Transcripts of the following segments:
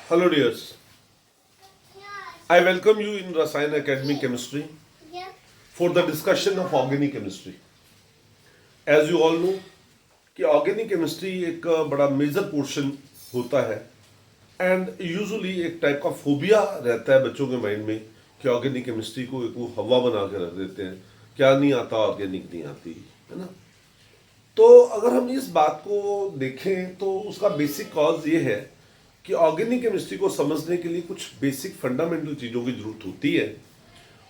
Hello, dears. I welcome you in Rasayan Academy Chemistry for the discussion of organic chemistry. As you all know, कि organic chemistry एक बड़ा major portion होता है and usually एक type का phobia रहता है बच्चों के माइंड में कि ऑर्गेनिक केमिस्ट्री को एक वो हवा बना के रख देते हैं, क्या नहीं आता, ऑर्गेनिक नहीं आती, है ना। तो अगर हम इस बात को देखें तो उसका बेसिक कॉज ये है कि ऑर्गेनिक केमिस्ट्री को समझने के लिए कुछ बेसिक फंडामेंटल चीज़ों की जरूरत होती है।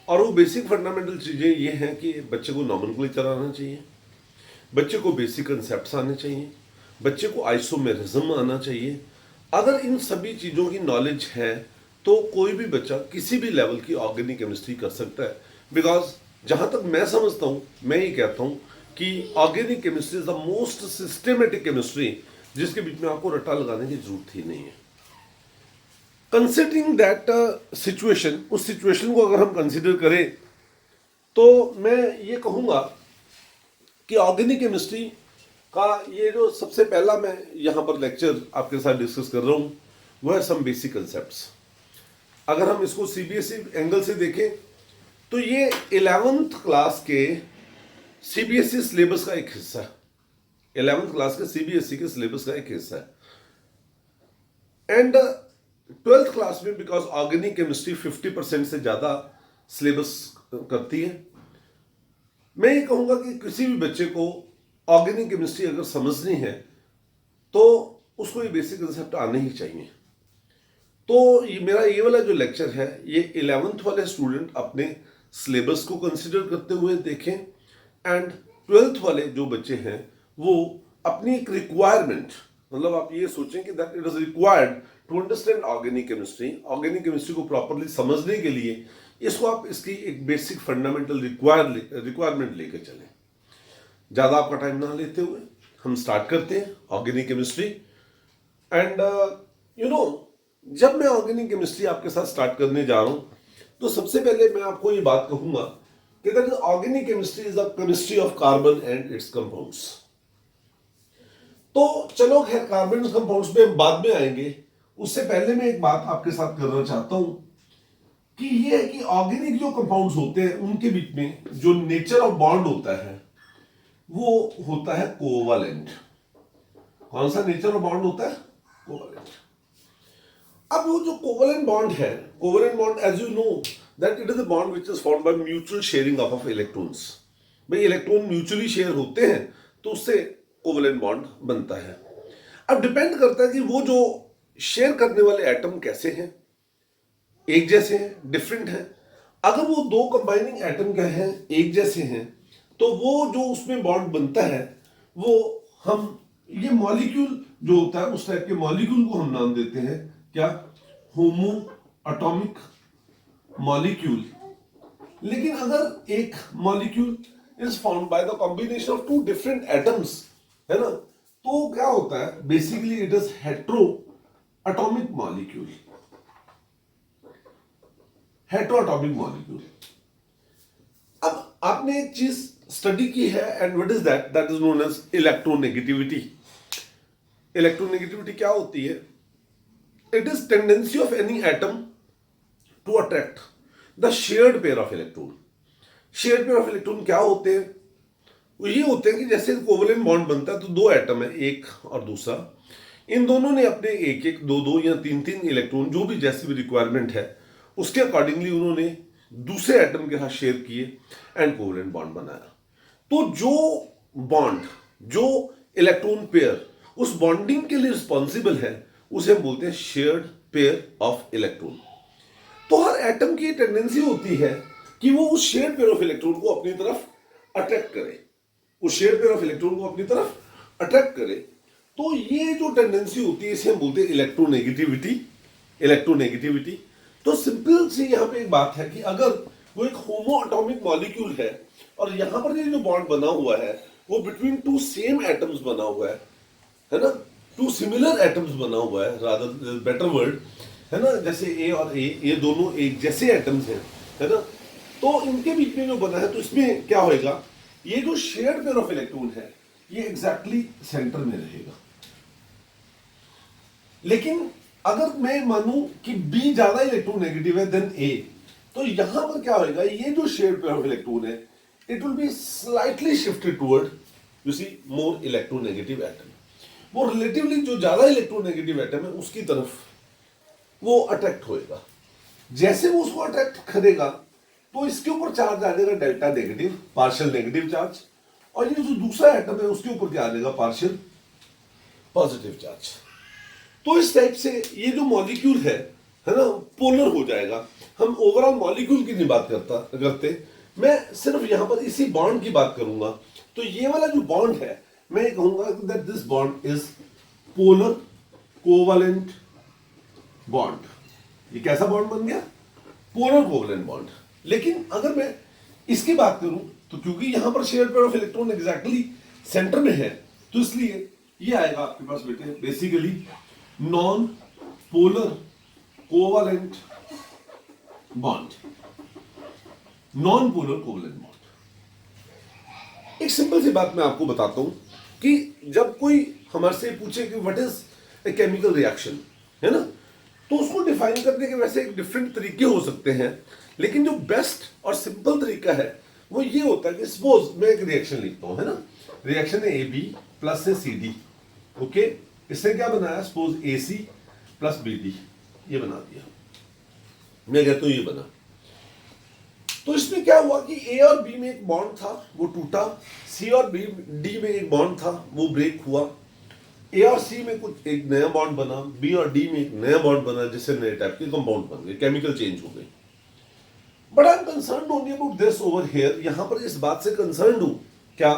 और वो बेसिक फंडामेंटल चीज़ें ये हैं कि बच्चे को नॉमेनक्लेचर आना चाहिए, बच्चे को बेसिक कंसेप्ट्स आने चाहिए, बच्चे को आइसोमेरिज्म आना चाहिए। अगर इन सभी चीज़ों की नॉलेज है तो कोई भी बच्चा किसी भी लेवल की ऑर्गेनिक केमिस्ट्री कर सकता है। बिकॉज जहाँ तक मैं समझता हूँ, मैं ये कहता हूँ कि organic chemistry is the most systematic chemistry जिसके बीच में आपको रट्टा लगाने की जरूरत ही नहीं है। कंसिडरिंग दैट सिचुएशन, उस सिचुएशन को अगर हम कंसिडर करें तो मैं ये कहूँगा कि ऑर्गेनिक केमिस्ट्री का ये जो सबसे पहला मैं यहाँ पर लेक्चर आपके साथ डिस्कस कर रहा हूँ वो है सम बेसिक कंसेप्ट्स। अगर हम इसको सीबीएसई एंगल से देखें तो ये 11th क्लास के सीबीएसई सिलेबस का एक हिस्सा है। 11th क्लास के सीबीएसई के सिलेबस का एक हिस्सा है एंड 12th क्लास में बिकॉज ऑर्गेनिक केमिस्ट्री 50% से ज़्यादा सिलेबस करती है। मैं ये कहूँगा कि किसी भी बच्चे को ऑर्गेनिक केमिस्ट्री अगर समझनी है तो उसको ये बेसिक कंसेप्ट आने ही चाहिए। तो ये मेरा ये वाला जो लेक्चर है ये 11th वाले स्टूडेंट अपने सिलेबस को कंसिडर करते हुए देखें एंड 12th वाले जो बच्चे हैं वो अपनी एक रिक्वायरमेंट, मतलब आप ये सोचें कि that it is required to understand organic chemistry. Organic chemistry को प्रॉपरली समझने के लिए इसको आप इसकी एक बेसिक फंडामेंटल रिक्वायरमेंट लेकर चलें। ज़्यादा आपका टाइम ना लेते हुए हम स्टार्ट करते हैं ऑर्गेनिक केमिस्ट्री। एंड जब मैं ऑर्गेनिक केमिस्ट्री आपके साथ स्टार्ट करने जा रहा हूँ तो सबसे पहले मैं आपको ये बात कहूँगा कि that organic chemistry is the chemistry of carbon and it's compounds. तो चलो खैर कार्बन कंपाउंड्स पे हम बाद में आएंगे, उससे पहले मैं एक बात आपके साथ करना चाहता हूं कि ये है कि ऑर्गेनिक जो कंपाउंड्स होते हैं उनके बीच में जो नेचर ऑफ बॉन्ड होता है वो होता है कोवलेंट। कौन सा नेचर ऑफ बॉन्ड होता है? कोवलेंट। अब वो जो कोवलेंट बॉन्ड है, covalent bond as you know that it is a bond which is formed by mutual sharing of electrons. भाई इलेक्ट्रॉन म्यूचुअली शेयर होते हैं तो उससे कोवलेंट बॉन्ड बनता है। अब डिपेंड करता है कि वो जो शेयर करने वाले एटम कैसे हैं, एक जैसे हैं, डिफरेंट हैं। अगर वो दो कंबाइनिंग एटम क्या हैं, एक जैसे हैं, तो वो जो उसमें बॉन्ड बनता है वो हम ये मॉलिक्यूल जो होता है उस टाइप के मॉलिक्यूल को हम नाम देते हैं क्या? Homo atomic molecule. लेकिन अगर एक molecule is found by the combination of two different atoms, है ना, तो क्या होता है? Basically it is hetero atomic molecule. Heteroatomic molecule. अब आपने एक चीज स्टडी की है and what is that? That is known as electronegativity. Electronegativity क्या होती है? It is tendency of any atom to attract the shared pair of electron. Shared pair of electron क्या होते हैं? वो ये होते हैं कि जैसे कोवलेंट बॉन्ड बनता है तो दो एटम है, एक और दूसरा, इन दोनों ने अपने एक एक, दो दो या तीन तीन इलेक्ट्रॉन जो भी जैसी भी रिक्वायरमेंट है उसके अकॉर्डिंगली उन्होंने दूसरे एटम के साथ शेयर किए एंड कोवलेंट बॉन्ड बनाया। तो जो बॉन्ड, जो इलेक्ट्रॉन पेयर उस बॉन्डिंग के लिए रिस्पॉन्सिबल है उसे हम बोलते हैं शेयर्ड पेयर ऑफ इलेक्ट्रॉन। तो हर एटम की टेंडेंसी होती है कि वो उस शेयर्ड पेयर ऑफ इलेक्ट्रॉन को अपनी तरफ अट्रैक्ट करे, उस शेयर्ड पेयर ऑफ इलेक्ट्रॉन को अपनी तरफ अट्रैक्ट करे। तो ये जो टेंडेंसी होती है इसे हम बोलते हैं इलेक्ट्रोनेगेटिविटी। इलेक्ट्रोनेगेटिविटी। तो सिंपल सी यहाँ पे एक बात है कि अगर वो एक होमो एटॉमिक मॉलिक्यूल है और यहाँ पर ये जो बॉन्ड बना हुआ है वो बिटवीन टू सेम एटम्स बना हुआ है ना, टू सिमिलर एटम्स बना हुआ है, रादर बेटर वर्ड, है ना, जैसे ए और ए, ये दोनों एक जैसे एटम्स हैं, है ना, तो इनके बीच में जो बना है तो इसमें क्या होएगा? ये जो शेयर्ड पेयर ऑफ इलेक्ट्रॉन है ये एग्जैक्टली सेंटर में रहेगा। लेकिन अगर मैं मानूं कि बी ज्यादा इलेक्ट्रोनेगेटिव है देन ए, तो यहां पर क्या होगा, ये जो शेयर्ड पेयर ऑफ इलेक्ट्रॉन है it will be slightly shifted toward you see more electronegative atom. वो रिलेटिवली जो ज्यादा इलेक्ट्रोनेगेटिव एटम है उसकी तरफ वो अट्रैक्ट होएगा। जैसे वो उसको अट्रैक्ट करेगा तो इसके ऊपर चार्ज आ जाएगा delta negative, partial negative charge, और ये जो दूसरा एटम है उसके ऊपर क्या आ जाएगा, पार्शियल पॉजिटिव चार्ज। तो इस टाइप से ये जो मॉलिक्यूल है ना, पोलर हो जाएगा। हम ओवरऑल मॉलिक्यूल की नहीं बात करते, मैं सिर्फ यहां पर इसी बॉन्ड की बात करूंगा। तो ये वाला जो बॉन्ड है मैं कहूंगा that this bond is polar covalent bond. ये कैसा बॉन्ड बन गया, पोलर कोवलेंट बॉन्ड। लेकिन अगर मैं इसकी बात करूं तो क्योंकि यहां पर share pair of electron exactly centre में है, तो इसलिए ये आएगा आपके पास बेटे basically non polar covalent bond. Non polar covalent bond. एक सिंपल सी बात मैं आपको बताता हूं कि जब कोई हमारे से पूछे कि what is a chemical reaction, है ना, तो उसको डिफाइन करने के वैसे एक डिफरेंट तरीके हो सकते हैं, लेकिन जो बेस्ट और सिंपल तरीका है वो ये होता है कि सपोज मैं एक रिएक्शन लिखता हूं, है ना, रिएक्शन है ए बी प्लस से सी डी। ओके, इससे क्या बनाया, सपोज ए सी प्लस बी डी, ये बना दिया। मैं कहता हूं ये बना। तो इसमें क्या हुआ कि ए और बी में एक बॉन्ड था वो टूटा, सी और बी डी में एक बॉन्ड था वो ब्रेक हुआ, ए और सी में कुछ एक नया बॉन्ड बना, बी और डी में एक नया बॉन्ड बना, जिससे नए टाइप के कंपाउंड बन गए, केमिकल चेंज हो गए। But I am concerned only about this over here. यहां पर इस बात से कंसर्न्ड हूं क्या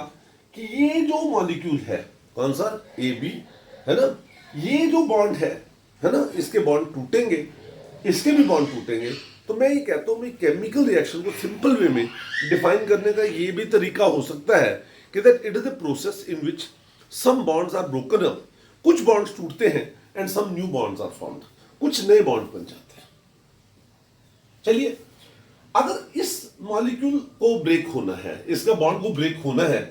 कि ये जो मॉलिक्यूल है, कौन सा, ए बी, है ना, ये जो बॉन्ड है ना, इसके बॉन्ड टूटेंगे, इसके भी बॉन्ड टूटेंगे। तो मैं ये कहता हूं केमिकल रिएक्शन को सिंपल वे में डिफाइन करने का ये भी तरीका हो सकता है कि that it is a process in which some bonds are broken up, कुछ बॉन्ड्स टूटते हैं and some new bonds are formed, कुछ नए बॉन्ड बन जाते हैं। चलिए, अगर इस मॉलिक्यूल को ब्रेक होना है, इसका बॉन्ड को ब्रेक होना है,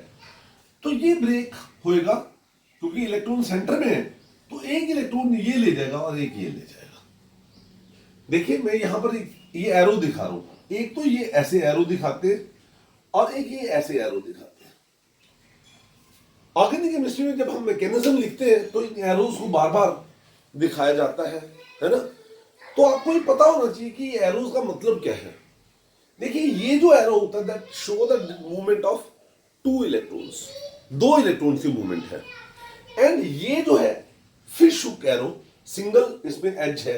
तो ये ब्रेक होएगा क्योंकि इलेक्ट्रॉन सेंटर में है, तो एक इलेक्ट्रॉन ये ले जाएगा और एक ये ले जाएगा। देखिए मैं यहां पर ये एरो दिखा रहा हूं, एक तो ये ऐसे एरो दिखाते और एक ये ऐसे एरो दिखाते हैं। ऑर्गेनिक केमिस्ट्री में जब हम मैकेनिज्म लिखते हैं तो इन एरोज को बार बार दिखाया जाता है ना। तो आपको ये पता होना चाहिए कि एरोज का मतलब क्या है। देखिए ये जो एरो होता है that show the movement of two electrons, दो इलेक्ट्रॉन्स की मूवमेंट है। एंड ये जो है फिश हुक एरो, सिंगल इसमें एज है,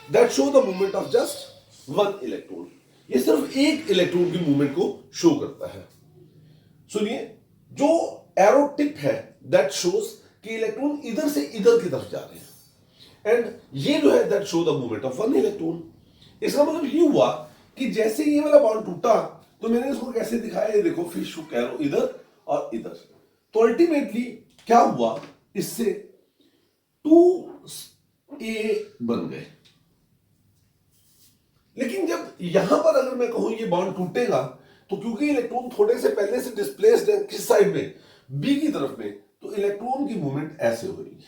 that show the movement of just one electron. ये सिर्फ एक इलेक्ट्रॉन की मूवमेंट को शो करता है। सुनिए, जो एरो टिप है दैट शोज कि इलेक्ट्रॉन इधर से इधर की तरफ जा रहे हैं, एंड ये जो है that show the movement of one electron. इसका मतलब ये हुआ कि जैसे ये वाला बॉन्ड टूटा तो मैंने इसको कैसे दिखाया, ये देखो फिश हुक एरो इधर और इधर। तो अल्टीमेटली क्या हुआ, इससे 2A बन गए। लेकिन जब यहां पर अगर मैं कहूं ये बॉन्ड टूटेगा, तो क्योंकि इलेक्ट्रॉन थोड़े से पहले से डिस्प्लेस्ड है किस साइड में, बी की तरफ में, तो इलेक्ट्रॉन की मूवमेंट ऐसे होगी,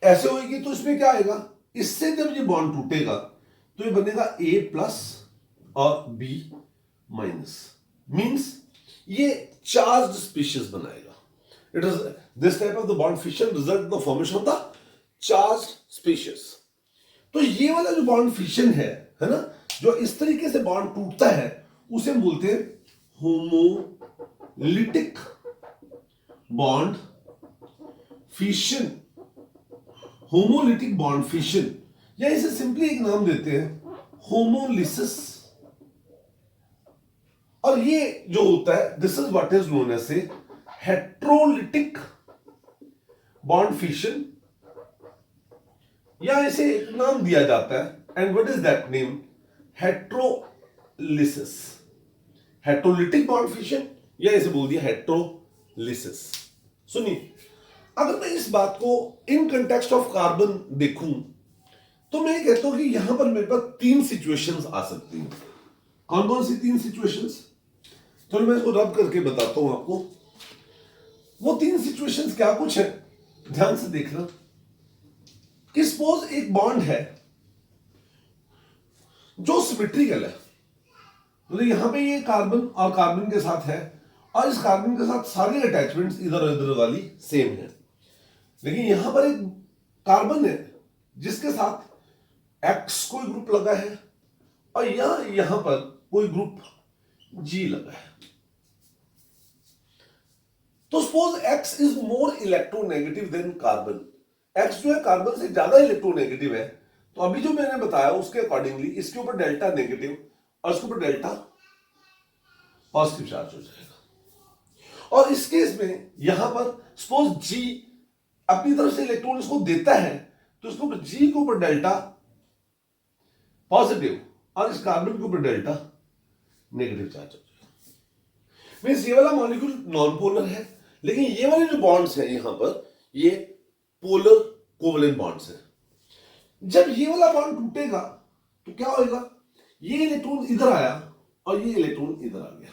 ऐसे होगी। तो इसमें क्या आएगा, इससे जब ये बॉन्ड टूटेगा तो ये बनेगा A प्लस और B माइनस, मींस ये चार्ज्ड स्पीशीज बनाएगा। It is this type of the bond fission result the formation of the charged species. तो ये वाला जो बॉन्ड फिशन है ना, जो इस तरीके से बॉन्ड टूटता है उसे हम बोलते हैं homolytic bond fission, homolytic bond fission, या इसे सिंपली एक नाम देते हैं होमोलिसिस। और ये जो होता है this is what is known as a heterolytic bond fission, या इसे एक नाम दिया जाता है, and what is that name, heterolysis. Heterolytic bond fission, या इसे बोल दिया हेट्रोलिसिस। सुनिए, अगर मैं इस बात को इन कंटेक्स्ट ऑफ कार्बन देखूं तो मैं कहता हूं कि यहां पर मेरे पास 3 सिचुएशंस आ सकती हैं। कौन कौन सी 3 सिचुएशंस, चलो मैं इसको रब करके बताता हूं आपको। वो 3 सिचुएशंस क्या कुछ है, ध्यान से देखना। कि सपोज एक बॉन्ड है जो सिमेट्रिकल है, तो यहां पे ये कार्बन और कार्बन के साथ है और इस कार्बन के साथ सारी अटैचमेंट्स इधर उधर वाली सेम है, लेकिन यहां पर एक कार्बन है जिसके साथ एक्स कोई ग्रुप लगा है और यहां पर कोई ग्रुप जी लगा है। तो suppose x is more electronegative then carbon, x जो है कार्बन से ज्यादा इलेक्ट्रोनेगेटिव है, तो अभी जो मैंने बताया उसके अकॉर्डिंगली इसके ऊपर डेल्टा नेगेटिव और इसके ऊपर डेल्टा पॉजिटिव चार्ज हो जाएगा। और इस केस में यहां पर सपोज जी अपनी तरफ से इलेक्ट्रॉन इसको देता है, तो इसके ऊपर जी के ऊपर डेल्टा पॉजिटिव और इस कार्बन के ऊपर डेल्टा नेगेटिव चार्ज हो जाएगा। मींस ये वाला मॉलिक्यूल नॉन पोलर है, लेकिन ये वाले जो बॉन्ड्स हैं यहां पर ये पोलर कोवलेंट बॉन्ड्स हैं। जब ये वाला बॉन्ड टूटेगा तो क्या होगा, ये इलेक्ट्रॉन इधर आया और ये इलेक्ट्रॉन इधर आ गया,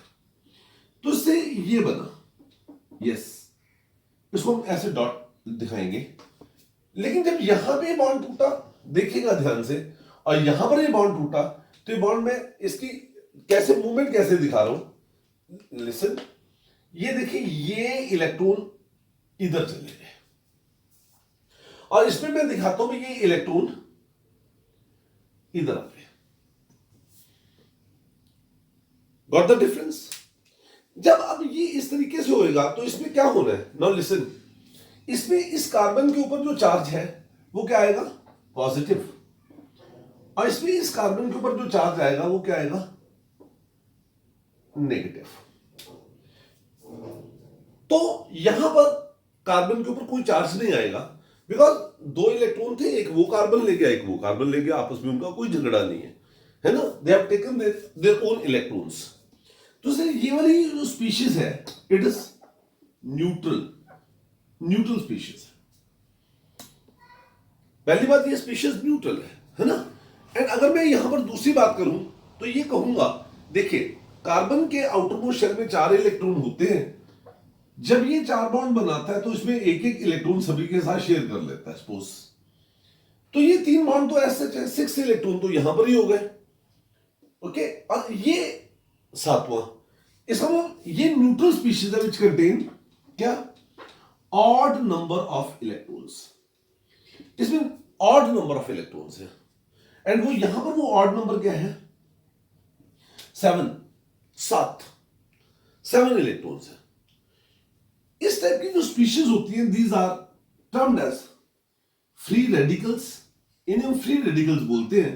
तो इससे ये बना, यस, इसको हम ऐसे डॉट दिखाएंगे। लेकिन जब यहां पे बॉन्ड टूटा, देखिएगा ध्यान से, और यहां पर ये बॉन्ड टूटा, तो ये बॉन्ड में इसकी कैसे मूवमेंट कैसे दिखा रहा हूं, लिसन, ये देखिए ये इलेक्ट्रॉन इधर चले गए और इसमें मैं दिखाता हूं ये इलेक्ट्रॉन इधर आ गए। Got the difference? जब अब ये इस तरीके से होएगा तो इसमें क्या होना है, नाउ लिसन, इसमें इस कार्बन के ऊपर जो चार्ज है वो क्या आएगा, पॉजिटिव, और इसमें इस कार्बन के ऊपर जो चार्ज आएगा वो क्या आएगा, नेगेटिव। तो यहां पर कार्बन के ऊपर कोई चार्ज नहीं आएगा, बिकॉज दो इलेक्ट्रॉन थे, एक वो कार्बन ले गया एक वो कार्बन ले गया, आपस में उनका कोई झगड़ा नहीं है ना, they have taken their own electrons. तो ये वाली जो स्पीशीज है इट इज न्यूट्रल स्पीशीज। पहली बात ये स्पीशीज न्यूट्रल है ना। एंड अगर मैं यहां पर दूसरी बात करूं तो ये कहूंगा, देखिए कार्बन के आउटरमोस्ट शेल में 4 इलेक्ट्रॉन होते हैं, जब ये 4 बॉन्ड बनाता है तो इसमें एक एक इलेक्ट्रॉन सभी के साथ शेयर कर लेता है सपोज, तो ये 3 बॉन्ड तो ऐसे है, 6 इलेक्ट्रॉन तो यहां पर ही हो गए, ओके। और ये 7वां, इसका मतलब ये न्यूट्रल स्पीशीज है विच कंटेन क्या, ऑड नंबर ऑफ इलेक्ट्रॉन्स, इसमें ऑड नंबर ऑफ इलेक्ट्रॉन्स है, एंड वो यहां पर वो ऑड नंबर क्या है, 7 इलेक्ट्रॉन्स है। इस टाइप की जो स्पीशीज होती हैं these are termed as free radicals, इन्हें हम फ्री रेडिकल्स बोलते हैं।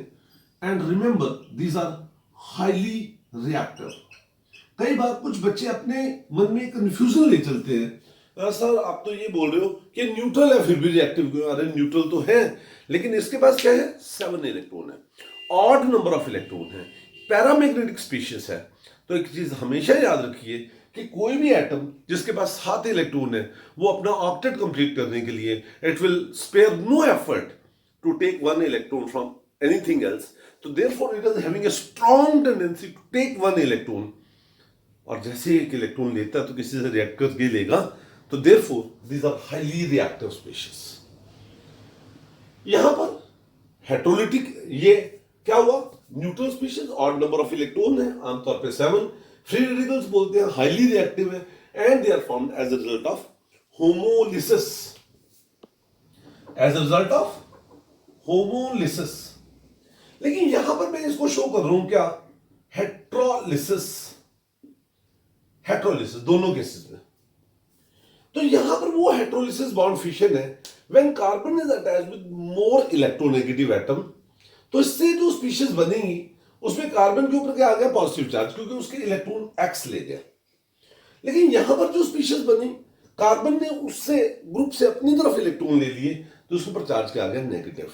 And remember these are highly reactive. कई बार कुछ बच्चे अपने मन में कंफ्यूजन ले चलते हैं, सर आप तो ये बोल रहे हो कि न्यूट्रल है फिर भी रिएक्टिव क्यों, अरे न्यूट्रल तो है लेकिन इसके पास क्या है, 7 इलेक्ट्रॉन है, ऑड नंबर ऑफ इलेक्ट्रॉन है, पैरामैग्नेटिक स्पीशीज है। तो एक चीज हमेशा याद रखिए कि कोई भी एटम जिसके पास 7 इलेक्ट्रॉन है वो अपना ऑक्टेट कंप्लीट करने के लिए it will spare no effort to take 1 electron from anything else, तो therefore it is having a strong tendency to take 1 electron, और जैसे एक इलेक्ट्रॉन लेता है तो किसी से रिएक्ट करके लेगा, तो therefore these are highly reactive species. यहां पर हेटेरोलिटिक, ये क्या हुआ, neutral species, odd number of electron है, आमतौर पे 7, फ्री रेडिकल्स बोलते हैं, हाईली रिएक्टिव है, and they are formed as a result of homolysis, as a result of homolysis. लेकिन यहां पर मैं इसको शो कर रहा हूं क्या, हेट्रोलिसिस, हेट्रोलिसिस दोनों केसेस में। तो यहां पर वो हेट्रोलिसिस बॉन्ड फिशन है when carbon is attached with more electronegative atom, तो इससे जो स्पीशीज बनेगी उसमें कार्बन के ऊपर क्या आ गया, पॉजिटिव चार्ज, क्योंकि उसके इलेक्ट्रॉन एक्स ले गया। लेकिन यहां पर जो स्पीशीज बनी, कार्बन ने उससे ग्रुप से अपनी तरफ इलेक्ट्रॉन ले लिए, तो उसके ऊपर चार्ज क्या आ गया, नेगेटिव।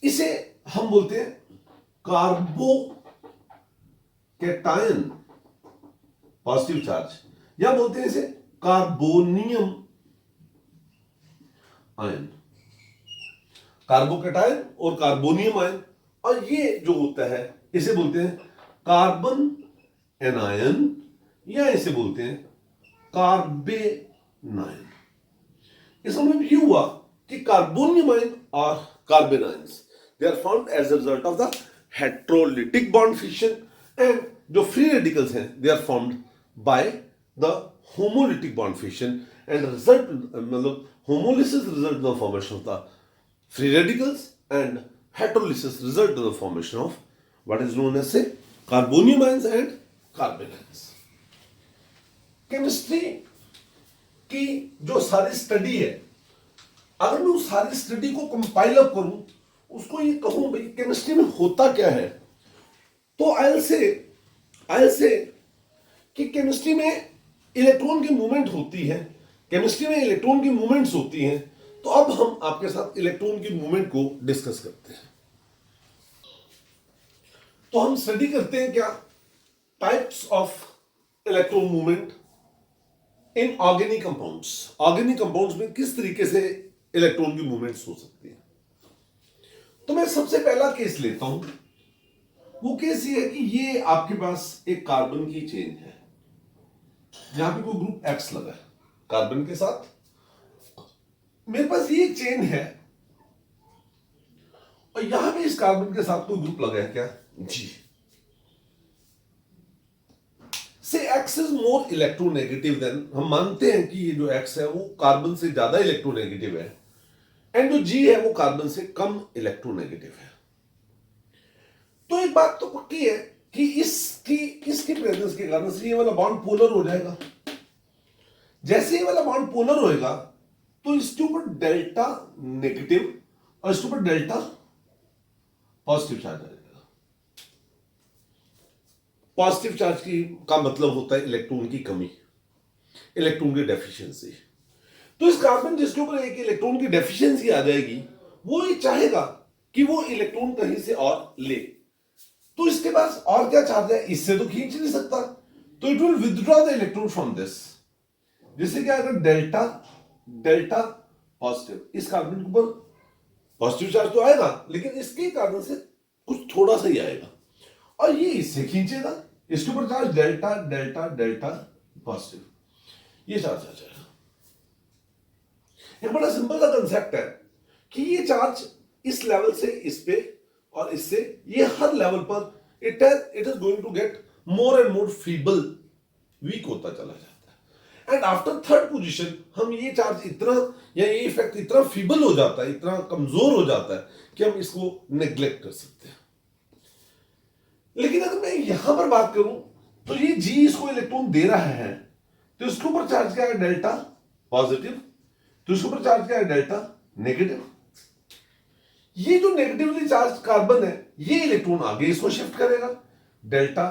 इसे हम बोलते हैं कार्बोकैटायन पॉजिटिव चार्ज, या बोलते हैं इसे कार्बोनियम आयन, कार्बोकैटायन और कार्बोनियम आयन। और ये जो होता है इसे बोलते हैं कार्बन एनायन, या इसे बोलते हैं कार्बेनायन। इसका मतलब ये हुआ कि कार्बोनियम आयन और carbon ions they are formed as a result of the heterolytic bond fission, and जो फ्री रेडिकल्स हैं they are formed by the homolytic bond fission, and result मतलब homolysis result in the formation of the free radicals, and heterolysis result in the formation of what is known as say carbonium ions and carbon ions. Chemistry की जो सारी study है, अगर मैं उस सारी study को कंपाइल अप करूं, उसको ये कहूं भाई केमिस्ट्री में होता क्या है, तो आई से कि केमिस्ट्री में इलेक्ट्रॉन की मूवमेंट होती है, केमिस्ट्री में इलेक्ट्रॉन की मूवमेंट्स होती हैं। तो अब हम आपके साथ इलेक्ट्रॉन की मूवमेंट को डिस्कस करते हैं। तो हम स्टडी करते हैं क्या, types of electron movement in organic compounds. Organic compounds में किस तरीके से इलेक्ट्रॉन की मूवमेंट्स हो सकती है। तो मैं सबसे पहला केस लेता हूं। वो केस ये है कि ये आपके पास एक कार्बन की चेन है, यहां पे कोई ग्रुप एक्स लगा है कार्बन के साथ, मेरे पास ये एक चेन है और यहां पे इस कार्बन के साथ कोई ग्रुप लगा है क्या, जी। से x is more electronegative then, हम मानते हैं कि ये जो एक्स है वो कार्बन से ज्यादा इलेक्ट्रोनेगेटिव है, एंड जो जी है वो कार्बन से कम इलेक्ट्रोनेगेटिव है। तो एक बात तो पक्की है कि इसकी प्रेजेंस के कारण से ये वाला बॉन्ड पोलर हो जाएगा। जैसे ये वाला बॉन्ड पोलर होएगा तो इसके ऊपर डेल्टा नेगेटिव और इसके ऊपर डेल्टा पॉजिटिव चार्ज आ जाएगा। पॉजिटिव चार्ज का मतलब होता है इलेक्ट्रॉन की कमी, इलेक्ट्रॉन की डेफिशिएंसी। तो इस कार्बन जिसके ऊपर एक इलेक्ट्रॉन की डेफिशिएंसी आ जाएगी, वो ये चाहेगा कि वो इलेक्ट्रॉन कहीं से और ले। तो इसके पास और क्या चार्ज है, इससे तो खींच नहीं सकता, तो it will withdraw the electron from this, जिससे क्या अगर डेल्टा पॉजिटिव, इस कार्बन के ऊपर पॉजिटिव चार्ज तो आएगा लेकिन इसके कारण से कुछ थोड़ा सा ही आएगा, और ये इससे खींचेगा, इसके ऊपर charge delta delta delta positive, ये चार्ज आ जाएगा। एक बड़ा सिंपल सा कंसेप्ट है कि ये चार्ज इस लेवल से इस पे और इससे ये हर लेवल पर it is going to get more and more feeble, weak होता चला जाता है, एंड आफ्टर थर्ड पोजीशन हम ये चार्ज इतना या ये इफेक्ट इतना फीबल हो जाता है, इतना कमजोर हो जाता है कि हम इसको नेग्लेक्ट कर सकते हैं। लेकिन अगर मैं यहां पर बात करूं तो ये जी इसको इलेक्ट्रॉन दे रहा है, तो इसके ऊपर चार्ज क्या है, डेल्टा पॉजिटिव, तो इसके ऊपर चार्ज क्या है, डेल्टा नेगेटिव। ये जो नेगेटिवली चार्ज कार्बन है ये इलेक्ट्रॉन आगे इसको शिफ्ट करेगा, डेल्टा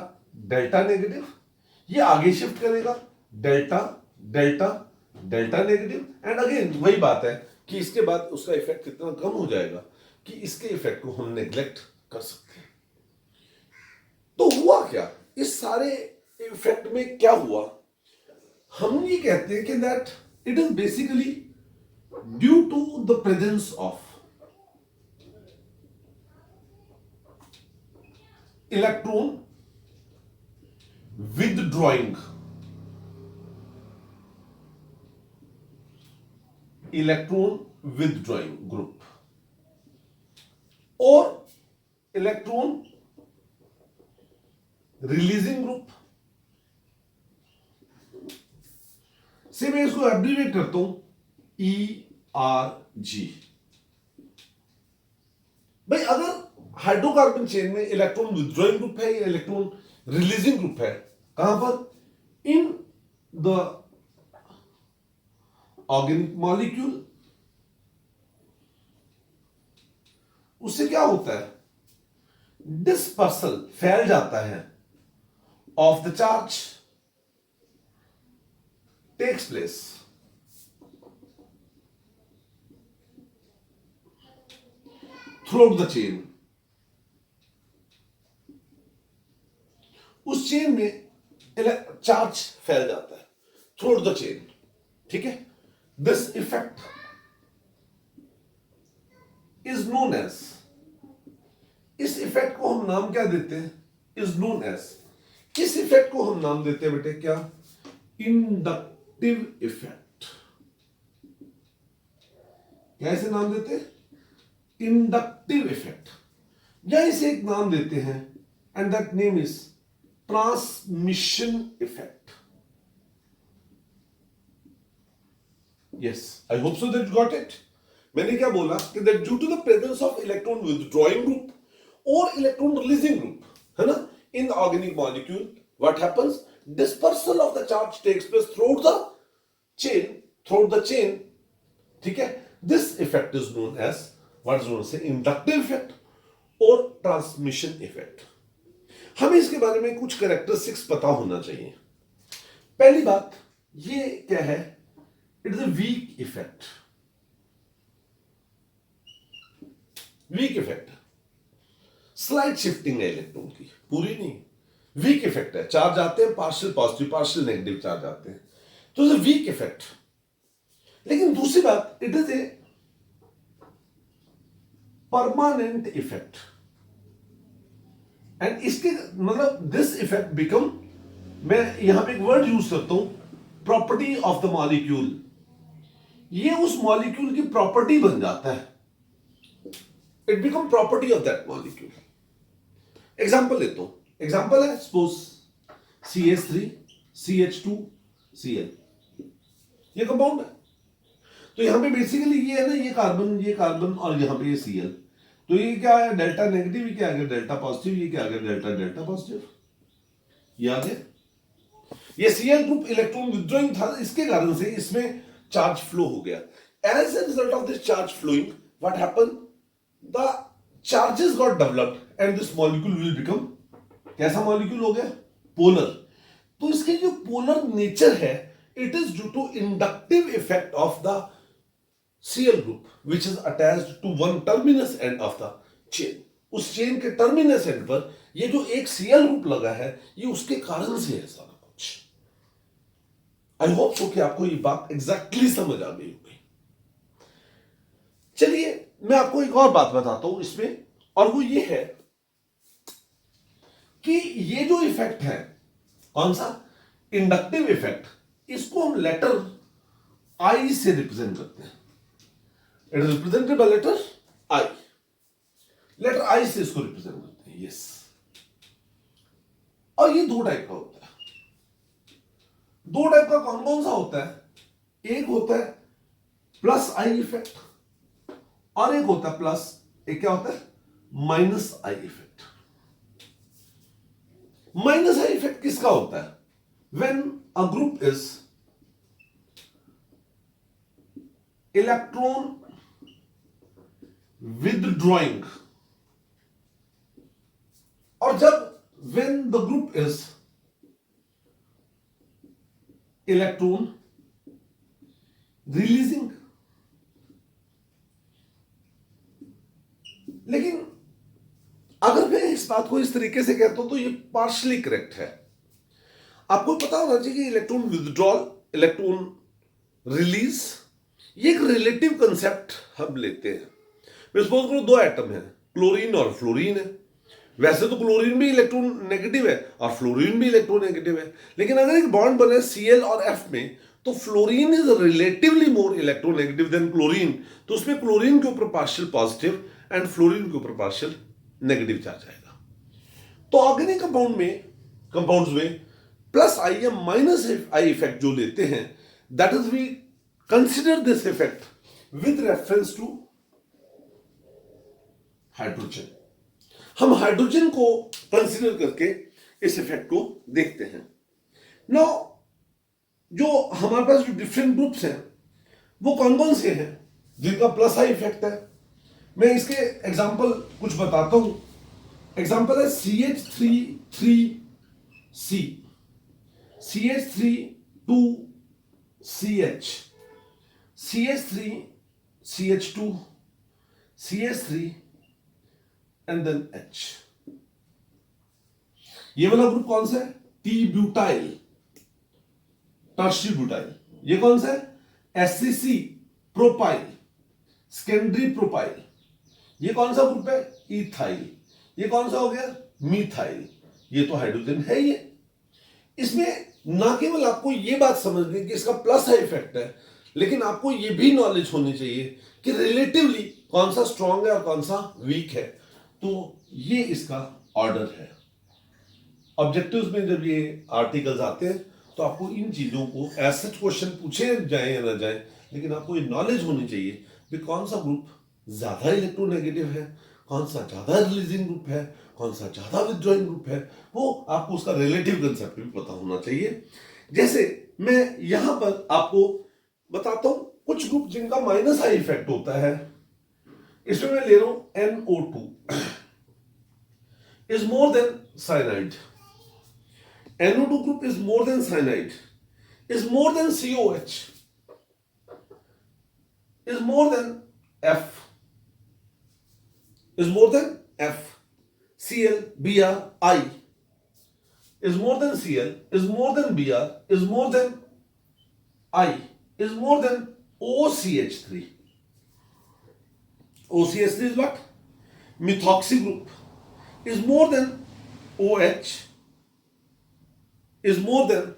डेल्टा नेगेटिव, ये आगे शिफ्ट करेगा, delta delta delta negative, and again वही बात है कि इसके बाद उसका इफेक्ट कितना कम हो जाएगा कि इसके इफेक्ट को हम नेग्लेक्ट कर सकते हैं। तो हुआ क्या, इस सारे इफेक्ट में क्या हुआ, हम ये कहते हैं कि that it is basically due to the presence of electron withdrawing group or electron releasing group से मैं इसको एब्रीवेट करता हूं ERG। भाई अगर हाइड्रोकार्बन चेन में इलेक्ट्रॉन विथड्रॉइंग ग्रुप है या इलेक्ट्रॉन रिलीजिंग ग्रुप है, कहां पर, इन द ऑर्गेनिक मॉलिक्यूल, उससे क्या होता है, डिस्पर्सल फैल जाता है of the charge takes place through the chain. उस चेन में चार्ज फैल जाता है थ्रू द चेन, ठीक है। This effect is known as, इस इफेक्ट को हम नाम क्या देते हैं, इज नोन एज, इस इफेक्ट को हम नाम देते हैं बेटे क्या, इंडक्टिव इफेक्ट। क्या इसे नाम देते हैं? इंडक्टिव इफेक्ट, या इसे एक नाम देते हैं and that name is transmission effect. Yes, I hope so that you got it. मैंने क्या बोला कि that due to the presence of electron withdrawing group और इलेक्ट्रॉन रिलीजिंग ग्रुप, है ना, in the organic molecule, what happens, dispersal of the charge takes place through the chain. ठीक है, this effect is known as what is known as inductive effect और transmission effect. हमें इसके बारे में कुछ कैरेक्टरिस्टिक्स पता होना चाहिए. पहली बात ये क्या है, it is a weak effect. Weak effect, slide shifting है इलेक्ट्रॉन की, पूरी नहीं. वीक इफेक्ट है, चार्ज आते हैं partial positive partial negative charge आते हैं, तो इट्स अ वीक इफेक्ट. लेकिन दूसरी बात, it is a permanent effect. And इसके मतलब दिस इफेक्ट बिकम, मैं यहां पे एक वर्ड यूज करता हूं, प्रॉपर्टी ऑफ द मॉलिक्यूल. ये उस मॉलिक्यूल की प्रॉपर्टी बन जाता है. It become property of that molecule. Example लेता हूं. एग्जाम्पल है सपोज CH3 CH2 Cl. ये कंपाउंड है. तो यहां पे बेसिकली ये है ना, ये कार्बन और यहां पे ये Cl. तो ये क्या है, डेल्टा नेगेटिव, ये क्या आ गया डेल्टा पॉजिटिव, ये क्या आ गया डेल्टा पॉजिटिव. ये आ गया. ये Cl ग्रुप इलेक्ट्रॉन विथड्रॉइंग था, इसके कारण से इसमें चार्ज फ्लो हो गया. As a result of this charge flowing, what happened, the charges got developed and this molecule will become, कैसा मॉलिक्यूल हो गया, पोलर. तो इसके जो पोलर नेचर है, it is due to inductive effect of the Cl group which is attached to one terminus end of the chain. उस chain के terminus and पर ये जो एक Cl ग्रुप लगा है, ये उसके कारण से है सारा कुछ. आई होप सो कि आपको ये बात एग्जैक्टली समझ आ गई होगी. चलिए मैं आपको एक और बात बताता हूं इसमें, और वो ये है कि ये जो इफेक्ट है, कौन सा, इंडक्टिव इफेक्ट, इसको हम लेटर I से रिप्रेजेंट करते हैं. It is represented by letter I. Letter I से इसको रिप्रेजेंट करते हैं. यस. और ये दो टाइप का होता है. दो टाइप का कौन कौन सा होता है, एक होता है प्लस I इफेक्ट और एक होता है प्लस, एक क्या होता है, minus I effect. Minus I effect किसका होता है, when a group is electron withdrawing, और जब when the group is electron releasing. लेकिन अगर मैं इस बात को इस तरीके से कहता हूं तो ये पार्शली करेक्ट है. आपको पता होना चाहिए कि इलेक्ट्रॉन विथड्रॉल, इलेक्ट्रॉन रिलीज, ये एक रिलेटिव कंसेप्ट हम लेते हैं. सपोज करो दो एटम है, क्लोरीन और फ्लोरीन है. वैसे तो क्लोरीन भी इलेक्ट्रॉन नेगेटिव है और फ्लोरीन भी इलेक्ट्रॉन नेगेटिव है, लेकिन अगर एक बॉन्ड बने Cl और F में, तो fluorine is relatively more electron negative than chlorine. तो उसमें क्लोरीन के ऊपर पार्शियल पॉजिटिव एंड फ्लोरीन के ऊपर पार्शियल नेगेटिव चार्ज आएगा. तो ऑर्गेनिक कंपाउंड्स में प्लस I या माइनस I इफेक्ट जो लेते हैं, that is we consider this effect with reference to hydrogen. हम हाइड्रोजन को कंसीडर करके इस इफेक्ट को देखते हैं. नाउ जो हमारे पास जो डिफरेंट ग्रुप्स हैं, वो कौन कौन से हैं जिनका प्लस I इफेक्ट है. मैं इसके एग्जांपल कुछ बताता हूं. एग्जांपल है CH3 CH3 CH3 CH2 CH3 and then H. ये वाला ग्रुप कौन सा है, T ब्यूटाइल, टर्शियरी ब्यूटाइल. ये कौन सा है, SCC प्रोपाइल, सेकेंडरी प्रोपाइल. ये कौन सा ग्रुप है, इथाइल. ये कौन सा हो गया, मिथाइल. ये तो हाइड्रोजन है. ये इसमें ना केवल आपको ये बात समझनी कि इसका प्लस I इफेक्ट है, लेकिन आपको ये भी नॉलेज होनी चाहिए कि रिलेटिवली कौन सा स्ट्रांग है और कौन सा वीक है। तो ये इसका ऑर्डर है। ऑब्जेक्टिव्स में जब ये आर्टिकल्स आते हैं तो आपको इन चीजों को एज सच क्वेश्चन पूछे जाए या ना जाए, लेकिन आपको ये नॉलेज होनी चाहिए कि कौन सा ग्रुप ज्यादा इलेक्ट्रोनेगेटिव है, कौन सा ज्यादा रिलीजिंग ग्रुप है, कौन सा ज्यादा विथड्रॉइंग ग्रुप है। वो आपको उसका रिलेटिव कंसेप्ट भी पता होना चाहिए। जैसे मैं यहां पर आपको बताता हूं कुछ ग्रुप जिनका माइनस आई इफेक्ट होता है। इसमें मैं ले रहा हूं NO2 is more than cyanide, NO2 group is more than cyanide, is more than COH, is more than F, is more than F, Cl, Br, I, is more than Cl, is more than Br, is more than I, is more than OCH3. OCH3 is what? Methoxy group is more than OH, is more than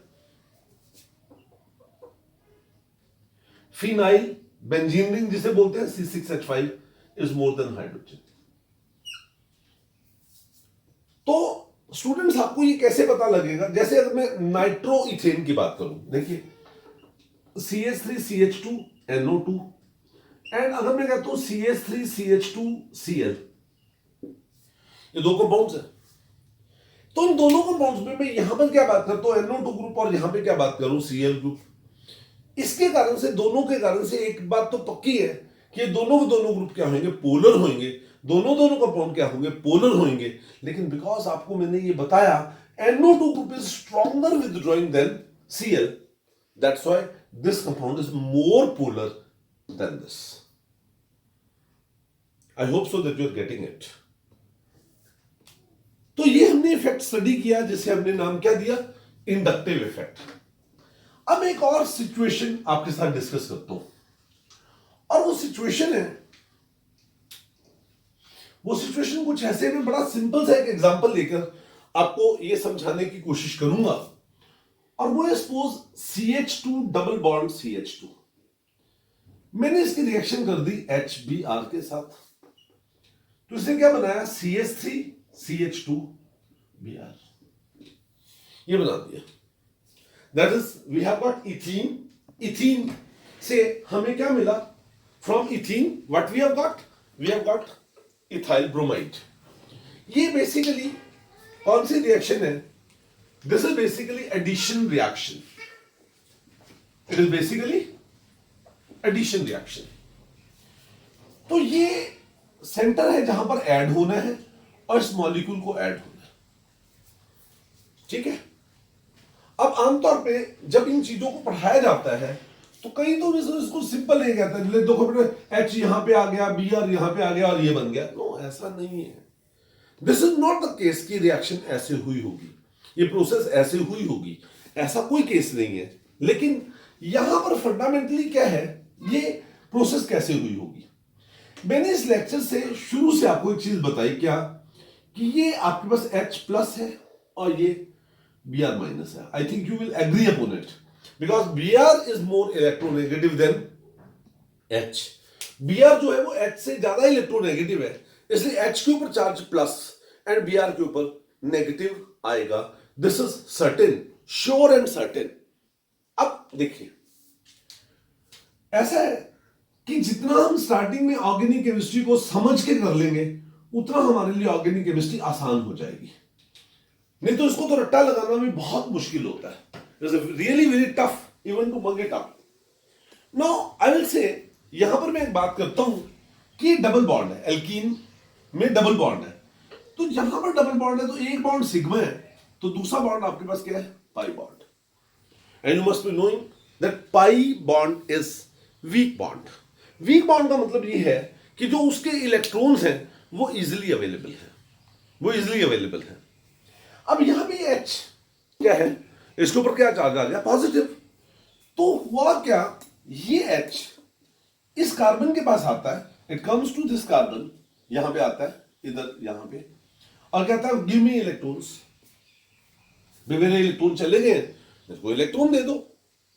phenyl benzene ring जिसे बोलते हैं C6H5 is more than hydrogen. तो students आपको ये कैसे पता लगेगा? जैसे अगर मैं नाइट्रो इथेन की बात करूं, देखिए CH3CH2 NO2 एंड अगर मैं कहता हूं CH3CH2Cl, ये दो कंपाउंड्स हैं। तो इन दोनों कंपाउंड्स में मैं यहां पर क्या बात करता हूं NO2 ग्रुप और यहां पे क्या बात करूं Cl ग्रुप। इसके कारण से, दोनों के कारण से एक बात तो पक्की है कि ये दोनों के दोनों ग्रुप क्या होंगे? पोलर होंगे। दोनों कंपाउंड क्या होंगे? पोलर होंगे। लेकिन बिकॉज आपको मैंने ये बताया NO2 group is stronger withdrawing than Cl, that's why this compound is more polar than this. I hope so that you are getting it. तो ये हमने इफेक्ट स्टडी किया जिसे हमने नाम क्या दिया? Inductive effect. अब एक और सिचुएशन आपके साथ डिस्कस करता हूं, और वो सिचुएशन कुछ ऐसे में बड़ा सिंपल सा एक एग्जांपल लेकर आपको ये समझाने की कोशिश करूंगा। और वो है suppose CH2 double bond CH2, मैंने इसकी रिएक्शन कर दी HBr के साथ, तो इसने क्या बनाया? CH3 CH2Br, ये बना दिया। That is we have got ethene. Ethene से हमें क्या मिला? From ethene what we have got? We have got ethyl bromide. ये बेसिकली कौन सी रिएक्शन है? This is basically addition reaction. It is basically addition reaction. तो ये सेंटर है जहां पर ऐड होना है और इस मॉलिक्यूल को ऐड होना है, ठीक है। अब आमतौर पे जब इन चीजों को पढ़ाया जाता है तो कई तो इसको सिंपल नहीं कहते, देखो बेटा H यहां पे आ गया, Br यहां पे आ गया और ये बन गया। नो, ऐसा नहीं है। This is not the case कि रिएक्शन ऐसे हुई होगी, ये प्रोसेस ऐसे हुई होगी, ऐसा कोई केस नहीं है। लेकिन यहां पर फंडामेंटली क्या है, ये प्रोसेस कैसे हुई होगी। मैंने इस लेक्चर से शुरू से आपको एक चीज बताई, क्या कि ये आपके पास H प्लस है और ये Br माइनस है। I think you will agree upon it, because Br is more electronegative than H। Br जो है वो H से ज्यादा इलेक्ट्रोनेगेटिव है, इसलिए H के ऊपर चार्ज प्लस एंड Br के ऊपर नेगेटिव आएगा। This is certain, sure and certain. अब देखिए, ऐसा है कि जितना हम स्टार्टिंग में ऑर्गेनिक केमिस्ट्री को समझ के कर लेंगे उतना हमारे लिए ऑर्गेनिक केमिस्ट्री आसान हो जाएगी। नहीं तो इसको तो रट्टा लगाना भी बहुत मुश्किल होता है। It's really very tough even to mug it up. Now I will say, यहां पर मैं एक बात करता हूं कि डबल बॉन्ड है, एल्कीन में डबल बॉन्ड है। तो यहां पर डबल बॉन्ड है तो एक बॉन्ड सिग्मा है, तो दूसरा बॉन्ड आपके पास क्या है? Pi bond. And you must be knowing that pi bond is weak bond. Weak bond का मतलब ये है कि जो उसके इलेक्ट्रॉन्स हैं वो इजीली अवेलेबल है, अब यहां पे H क्या है? इसके ऊपर क्या चार्ज आ गया? पॉजिटिव। तो हुआ क्या, ये H इस कार्बन के पास आता है, it comes to this carbon, यहां पे आता है, इधर यहां पे, और कहता है गिव मी इलेक्ट्रॉन्स। मेरे इलेक्ट्रॉन चले गए, मेरे को इलेक्ट्रॉन दे दो,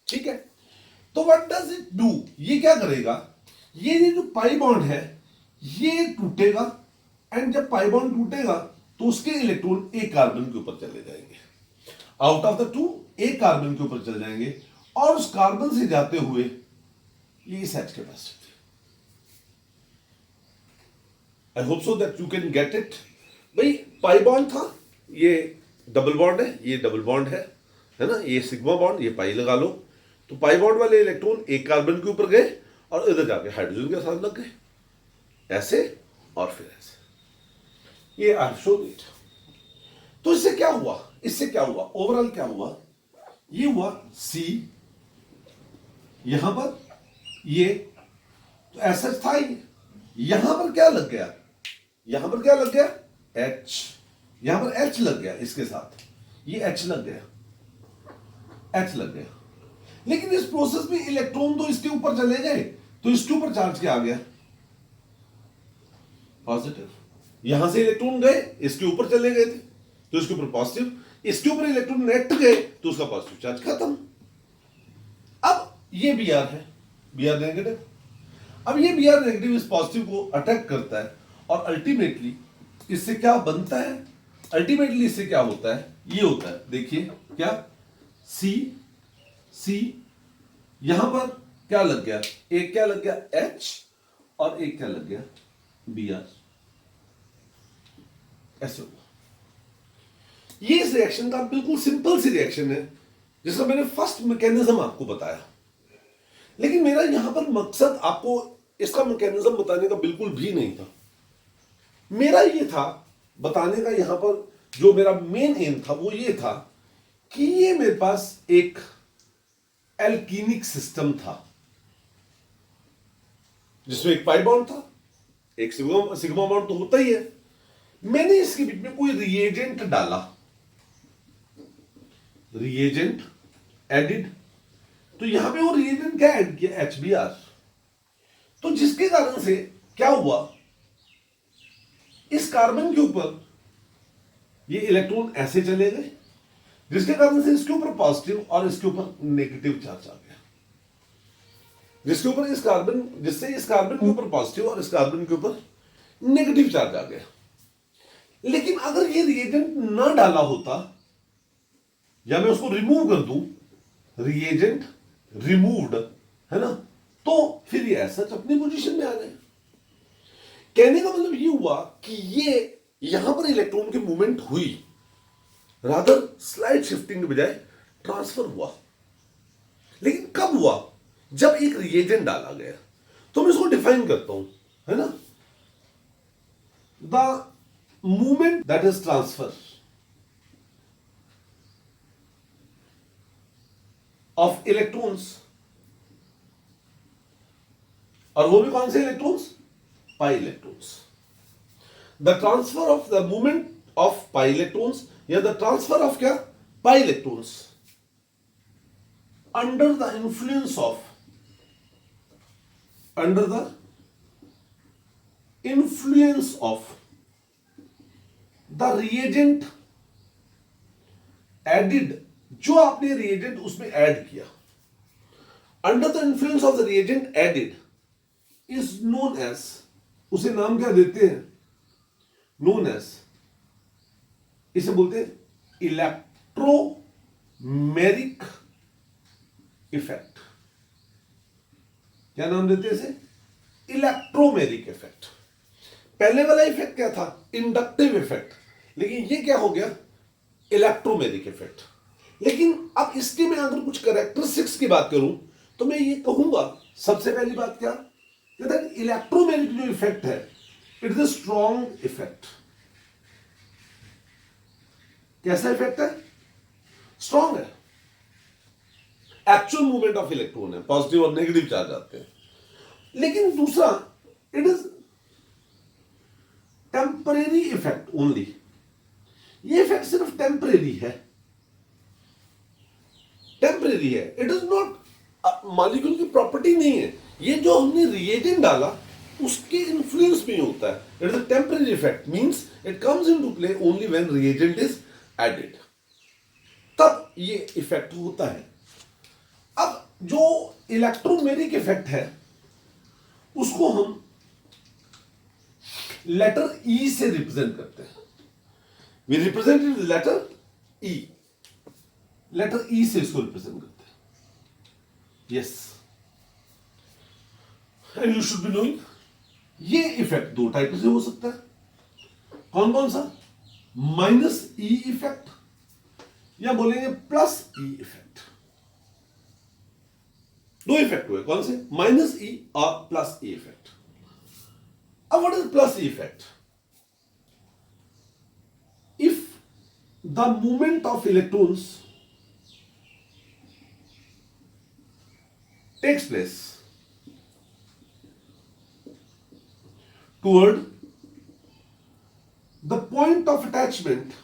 ठीक है। तो व्हाट डज इट डू, ये क्या करेगा, ये जो पाई बॉन्ड है ये टूटेगा, एंड जब पाई बॉन्ड टूटेगा तो उसके इलेक्ट्रॉन एक कार्बन के ऊपर चले जाएंगे, आउट ऑफ द टू एक कार्बन के ऊपर चले जाएंगे, और उस कार्बन से जाते हुए ये इस H के पास। I hope so that you can get it. भाई पाई बॉन्ड था, ये डबल बॉन्ड है, ये डबल बॉन्ड है ना, ये सिग्मा बॉन्ड, ये पाई लगा लो, तो पाई बॉन्ड वाले इलेक्ट्रॉन एक कार्बन के ऊपर गए और इधर जाके हाइड्रोजन के साथ लग गए, ऐसे और फिर ऐसे, ये आई शोड इट। तो इससे क्या हुआ, इससे क्या हुआ, ओवरऑल क्या हुआ, ये हुआ C, यहां पर ये तो ऐसा था ही, यहां पर क्या लग गया, यहां पर क्या लग गया H, यहां पर H लग गया, इसके साथ ये H लग गया, H लग गया, लेकिन इस प्रोसेस में इलेक्ट्रॉन तो इसके ऊपर चले गए, तो इसके ऊपर चार्ज क्या आ गया, पॉजिटिव। यहां से इलेक्ट्रॉन गए, इसके ऊपर चले गए थे तो इसके ऊपर पॉजिटिव, इसके ऊपर इलेक्ट्रॉन नेट गए तो उसका पॉजिटिव चार्ज खत्म। अब ये Br है, Br नेगेटिव, अब ये Br नेगेटिव इस पॉजिटिव को अटैक करता है, और अल्टीमेटली इससे क्या बनता है, अल्टीमेटली इससे क्या होता है, ये होता है, देखिए क्या, C यहां पर क्या लग गया, एक क्या लग गया H और एक क्या लग गया Br, ऐसे हुआ। ये इस रिएक्शन का बिल्कुल सिंपल सी रिएक्शन है, जिसका मैंने फर्स्ट मैकेनिज्म आपको बताया, लेकिन मेरा यहां पर मकसद आपको इसका मैकेनिज्म बताने का बिल्कुल भी नहीं था। मेरा ये था बताने का, यहां पर जो मेरा मेन एम था वो ये था कि ये मेरे पास एक एल्कीनिक सिस्टम था, जिसमें एक पाई बॉन्ड था, एक सिग्मा बॉन्ड तो होता ही है, मैंने इसके बीच में कोई रिएजेंट डाला, रिएजेंट एडिड, तो यहां पे वो रिएजेंट क्या ऐड किया, HBr, तो जिसके कारण से क्या हुआ, इस कार्बन के ऊपर ये इलेक्ट्रॉन ऐसे चले गए, जिसके कारण से इसके ऊपर पॉजिटिव और इसके ऊपर नेगेटिव चार्ज आ गया, जिसके ऊपर इस कार्बन, जिससे इस कार्बन के ऊपर पॉजिटिव और इस कार्बन के ऊपर नेगेटिव चार्ज आ गया। लेकिन अगर ये रिएजेंट ना डाला होता, या मैं उसको रिमूव कर दूं, रिएजेंट रिमूव्ड, है ना, तो फिर ये ऐसा अपनी पोजीशन में आ गए। कहने का मतलब ये हुआ कि ये यहां पर इलेक्ट्रॉन की मूवमेंट हुई, रादर स्लाइड शिफ्टिंग के बजाय ट्रांसफर हुआ। लेकिन कब हुआ, जब एक रिएजेंट डाला गया। तो मैं इसको डिफाइन करता हूं, है ना, the movement that is transfer of electrons, और वो भी कौन से electrons, pi electrons, the transfer of the movement of pi electrons, या द ट्रांसफर ऑफ क्या, pi electrons under the influence of, under the influence of the reagent added, जो आपने reagent उसमें ऐड किया, under the influence of the reagent added is known as, उसे नाम क्या देते हैं, नोन एज, इसे बोलते हैं इलेक्ट्रोमेरिक इफेक्ट। क्या नाम देते हैं इसे, इलेक्ट्रोमेरिक इफेक्ट। पहले वाला इफेक्ट क्या था, इंडक्टिव इफेक्ट, लेकिन ये क्या हो गया, इलेक्ट्रोमेरिक इफेक्ट। लेकिन अब इसके में अगर कुछ कैरेक्टरिस्टिक्स की बात करूं तो मैं ये कहूंगा, सबसे पहली बात क्या, इलेक्ट्रोमेरिक जो इफेक्ट है, it is a strong effect. कैसा इफेक्ट है, स्ट्रॉन्ग है, एक्चुअल मूवमेंट ऑफ इलेक्ट्रॉन है, पॉजिटिव और नेगेटिव चार्ज आते हैं। लेकिन दूसरा, it is temporary effect only, ये इफेक्ट सिर्फ टेम्परेरी है, टेम्परेरी है, इट इज नॉट मॉलिक्यूल की प्रॉपर्टी नहीं है। ये जो हमने रिएजेंट डाला उसके इन्फ्लुएंस में होता है, it is a temporary effect, means it comes into play only when reagent is added, तब ये इफेक्ट होता है। अब जो इलेक्ट्रोमेरिक इफेक्ट है उसको हम लेटर ई से रिप्रेजेंट करते हैं। We represent letter E, letter E से इसको रिप्रेजेंट करते हैं। Yes, and you should be knowing ये इफेक्ट दो टाइप से हो सकता है। कौन कौन सा? माइनस ई इफेक्ट या बोलेंगे प्लस ई इफेक्ट। दो इफेक्ट हुए, कौन से? माइनस ई और प्लस ई इफेक्ट। अब what is plus E effect? If the movement of electrons takes place toward the point of attachment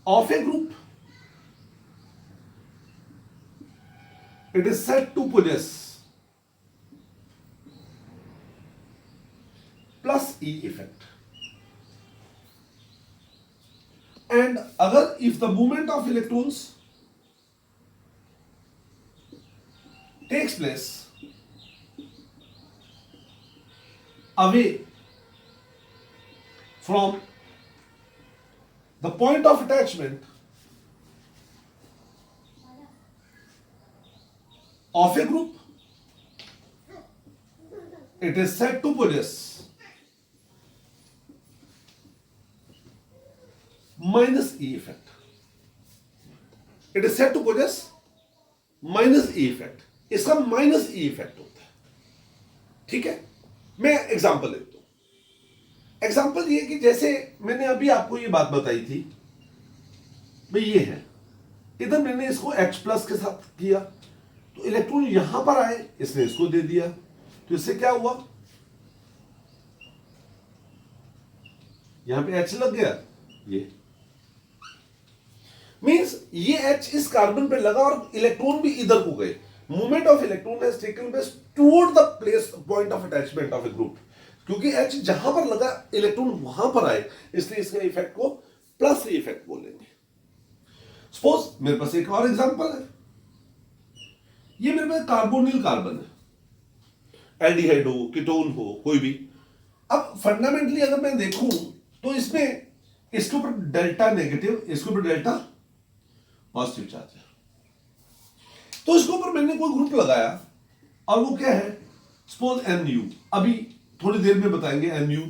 of a group, it is said to possess plus E effect. And अगर if the movement of electrons takes place away from the point of attachment of a group, it is said to possess minus E effect. It is said to possess minus E effect. इसका minus E effect होता है। ठीक है, मैं example लेता हूं। Example ये कि जैसे मैंने अभी आपको ये बात बताई थी भाई, ये है इधर मैंने इसको H प्लस के साथ किया तो इलेक्ट्रॉन यहां पर आए, इसने इसको दे दिया, तो इससे क्या हुआ? यहां पे H लग गया, ये मींस ये H इस कार्बन पे लगा और इलेक्ट्रॉन भी इधर को गए। Movement of electron has taken place toward the place point of attachment of A group, क्योंकि H जहां पर लगा इलेक्ट्रॉन वहां पर आए, इसलिए इसके इफेक्ट को प्लस इफेक्ट बोलेंगे। सपोज मेरे पास एक और एग्जांपल है, ये मेरे पास कार्बोनिल कार्बन है, एल्डिहाइड हो, कीटोन हो, कोई भी। अब फंडामेंटली अगर मैं देखूं तो इसमें इसके ऊपर डेल्टा नेगेटिव, इसके ऊपर डेल्टा पॉजिटिव चार्ज है। तो इसके ऊपर मैंने कोई ग्रुप लगाया और वो क्या है? सपोज Mu, अभी थोड़ी देर में बताएंगे Mu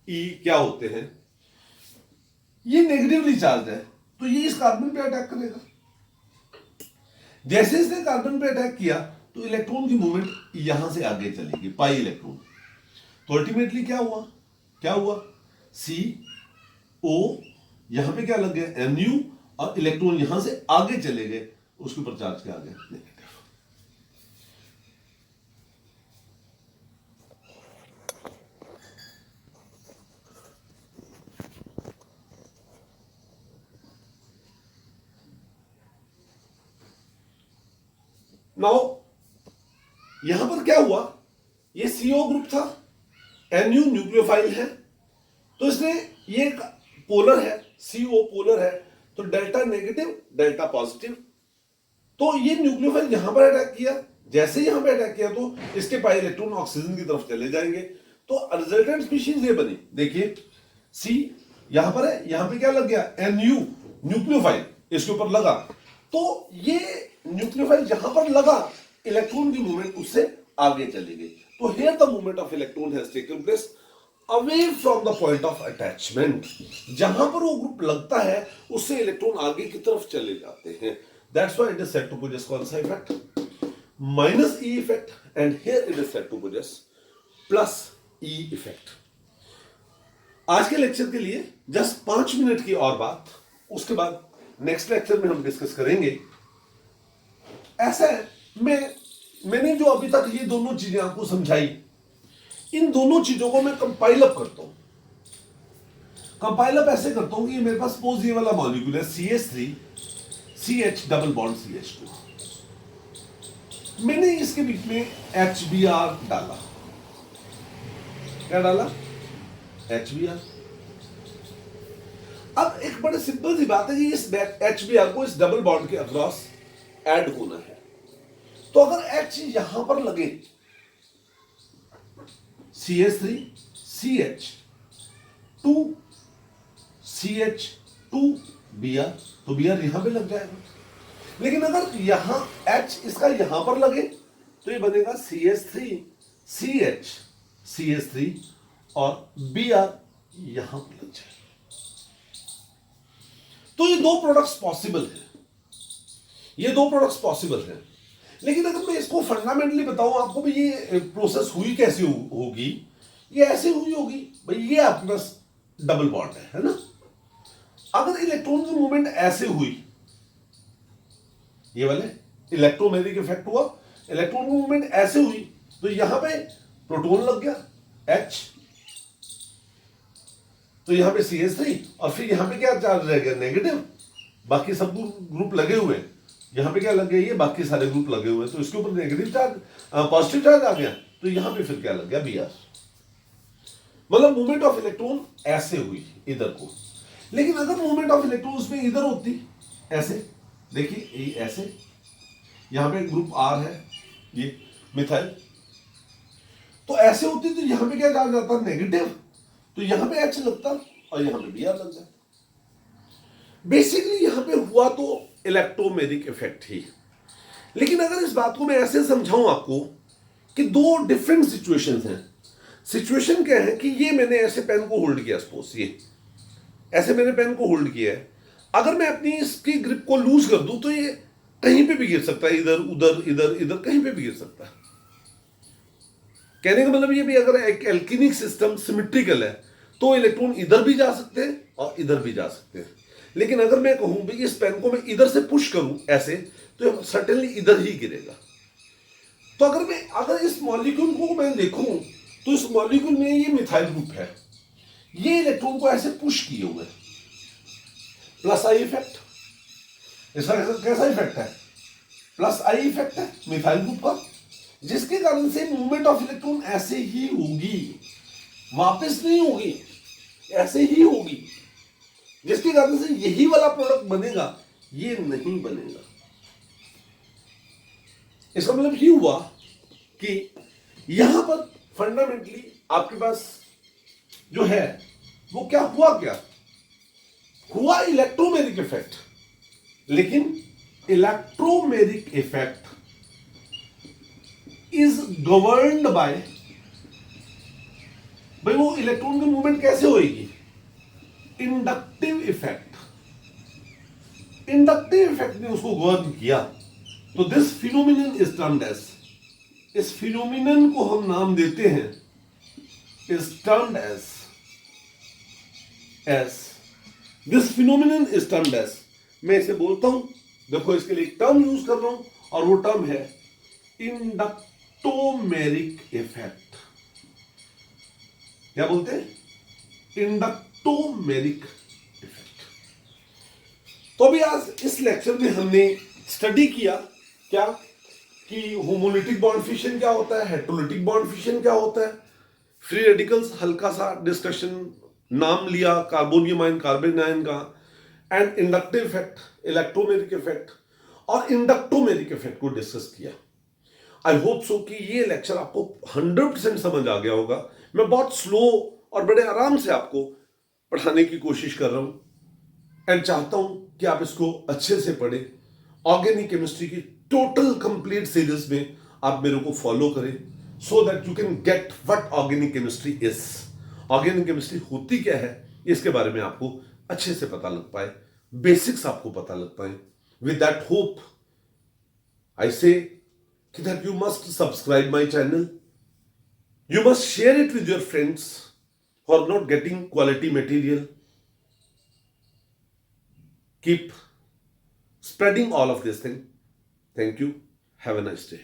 E क्या होते हैं। ये नेगेटिवली चार्ज है तो ये इस कार्बन पे अटैक करेगा। जैसे इसने कार्बन पे अटैक किया तो इलेक्ट्रॉन की मूवमेंट यहां से आगे चलेगी, पाई इलेक्ट्रॉन। तो अल्टीमेटली क्या हुआ? क्या हुआ? CO, यहां पे क्या लग गया? Mu, और इलेक्ट्रॉन यहां से आगे चले गए, उसके ऊपर चार्ज क्या आ गया? नेगेटिव। नाउ यहां पर क्या हुआ? ये CO ग्रुप था, Nu न्यूक्लियोफाइल है, तो इसने ये पोलर है, CO पोलर है, तो डेल्टा नेगेटिव डेल्टा पॉजिटिव। तो ये न्यूक्लियोफाइल यहां पर अटैक किया, जैसे ही यहां पर अटैक किया तो इसके पाई इलेक्ट्रॉन ऑक्सीजन की तरफ चले जाएंगे, तो रिजल्टेंट स्पीशीज ये बनी। देखिए C यहां पर है, यहां पे क्या लग गया? Nu न्यूक्लियोफाइल इसके ऊपर लगा, तो ये न्यूक्लियोफाइल जहां पर लगा इलेक्ट्रॉन की मूवमेंट उससे आगे चली गई। तो here the movement of electron has taken place away from the point of attachment. जहां पर वो ग्रुप लगता है उससे इलेक्ट्रॉन आगे की तरफ चले जाते हैं। That's why it is said to possess कौन सा effect? Minus E effect, and here it is said to possess plus E effect. आज के लेक्चर के लिए जस्ट 5 मिनट की और बात, उसके बाद नेक्स्ट लेक्चर में हम डिस्कस करेंगे। ऐसा है, मैंने जो अभी तक ये दोनों चीजें आपको समझाई, इन दोनों चीजों को मैं कंपाइल अप करता हूं। कंपाइल अप ऐसे करता हूं कि मेरे पास सपोज ये वाला मॉलिक्यूल है CH3 CH double bond CH2, मैंने इसके बीच में HBr डाला। क्या डाला? HBr। अब एक बड़े सिंपल सी बात है कि इस HBr को इस डबल बॉन्ड के अक्रॉस ऐड होना है। तो अगर H यहां पर लगे CH3 CH 2 CH2 Br, तो Br यहां पे लग जाएगा। लेकिन अगर यहां H इसका यहां पर लगे तो ये बनेगा CH3 CH CH3 और Br यहां पर लग जाएगा। तो ये दो प्रोडक्ट्स पॉसिबल हैं, ये दो प्रोडक्ट्स पॉसिबल हैं। लेकिन अगर मैं इसको फंडामेंटली बताऊं आपको भी, ये प्रोसेस हुई कैसे होगी, ये ऐसे हुई होगी भाई, ये आपके पास डबल बॉन्ड है ना। अगर इलेक्ट्रॉन की मूवमेंट ऐसे हुई, ये वाले इलेक्ट्रोमैग्नेटिक इफेक्ट हुआ, इलेक्ट्रॉन की मूवमेंट ऐसे हुई, तो यहां पे प्रोटॉन लग गया H, तो यहां पे CH3 और फिर यहां पे क्या चार्ज रह गया, नेगेटिव। बाकी सब ग्रुप लगे हुए, यहां पे क्या लग गया, ये बाकी सारे ग्रुप लगे हुए, तो इसके ऊपर नेगेटिव चार्ज पॉजिटिव चार्ज आ गया, तो यहां पे फिर क्या लग गया, Br। मतलब मूवमेंट ऑफ इलेक्ट्रॉन ऐसे हुई इधर को। लेकिन अगर मूवमेंट ऑफ इलेक्ट्रॉन्स में इधर होती ऐसे, देखिए ये ऐसे, यहां पे ग्रुप R है, ये मिथाइल, तो ऐसे होती तो यहां पे क्या चार्ज आता, नेगेटिव, तो यहां पे H लगता और यहां पे Br लग जाता। बेसिकली यहां पे हुआ तो इलेक्ट्रोमैग्नेटिक इफेक्ट ही। लेकिन अगर इस बात को मैं ऐसे समझाऊं आपको कि दो डिफरेंट सिचुएशंस हैं। सिचुएशन क्या है कि ये मैंने ऐसे पेन को होल्ड किया, सपोज ये ऐसे मैंने पेन को होल्ड किया है, अगर मैं अपनी इसकी ग्रिप को लूज कर दूं तो ये कहीं पे भी गिर सकता है, इधर उधर इधर इधर कहीं पे भी गिर सकता है। कहने का मतलब ये भी, अगर एक एल्कीनिक सिस्टम सिमेट्रिकल है तो इलेक्ट्रॉन इधर भी जा सकते हैं और इधर भी जा सकते हैं। लेकिन अगर मैं कहूं भी इस पेन को मैं इधर से पुश करूं ऐसे, तो सर्टेनली इधर ही गिरेगा। तो अगर इस मॉलिक्यूल को मैं देखूं तो इस मॉलिक्यूल में ये मिथाइल ग्रुप है, ये इलेक्ट्रॉन को ऐसे पुश किए हुए, प्लस आई इफेक्ट, इसका कैसा इफेक्ट है, प्लस आई इफेक्ट है मिथाइल ग्रुप का, जिसके कारण से मूवमेंट ऑफ इलेक्ट्रॉन ऐसे ही होगी, वापस नहीं होगी, ऐसे ही होगी, जिसके कारण से यही वाला प्रोडक्ट बनेगा, ये नहीं बनेगा। इसका मतलब ये हुआ कि यहां पर फंडामेंटली आपके पास जो है वो क्या हुआ इलेक्ट्रोमैग्नेटिक इफेक्ट। लेकिन electromagnetic effect is governed bye, भाई वो इलेक्ट्रॉन की मूवमेंट कैसे होगी, इंडक्टिव इफेक्ट। इंडक्टिव इफेक्ट ने उसको गवर्न किया, तो this phenomenon is termed as, इस फिनोमिनन को हम नाम देते हैं, is termed as this phenomenon is termed as, मैं इसे बोलता हूं, देखो इसके लिए एक टर्म यूज कर रहा हूं और वो टर्म है इंडक्टोमेरिक इफेक्ट। क्या बोलते हैं, इंडक्टोमेरिक इफेक्ट। तो अभी आज इस लेक्चर में हमने स्टडी किया क्या कि होमोलिटिक बॉन्ड फिशन क्या होता है, हेटेरोलिटिक बॉन्ड फिशन क्या होता है, फ्री रेडिकल्स, हल्का सा डिस्कशन, नाम लिया कार्बोनियम आयन कार्बन आयन का, and inductive effect, electromagnetic effect और इंडक्टोमैग्नेटिक इफेक्ट को डिस्कस किया। आई होप सो कि ये लेक्चर आपको 100% समझ आ गया होगा। मैं बहुत स्लो और बड़े आराम से आपको पढ़ाने की कोशिश कर रहा हूं, एंड चाहता हूं कि आप इसको अच्छे से पढ़ें। ऑर्गेनिक केमिस्ट्री की टोटल कंप्लीट सीरीज में आप मेरे को फॉलो करें, सो that you can get what organic chemistry is. Organic chemistry होती क्या है, इसके बारे में आपको अच्छे से पता लग पाए, बेसिक्स आपको पता लग पाए। विद दैट होप आई से that you must subscribe my channel, you must share it with your friends who are not getting quality material. Keep spreading all of this thing. Thank you. Have a nice day.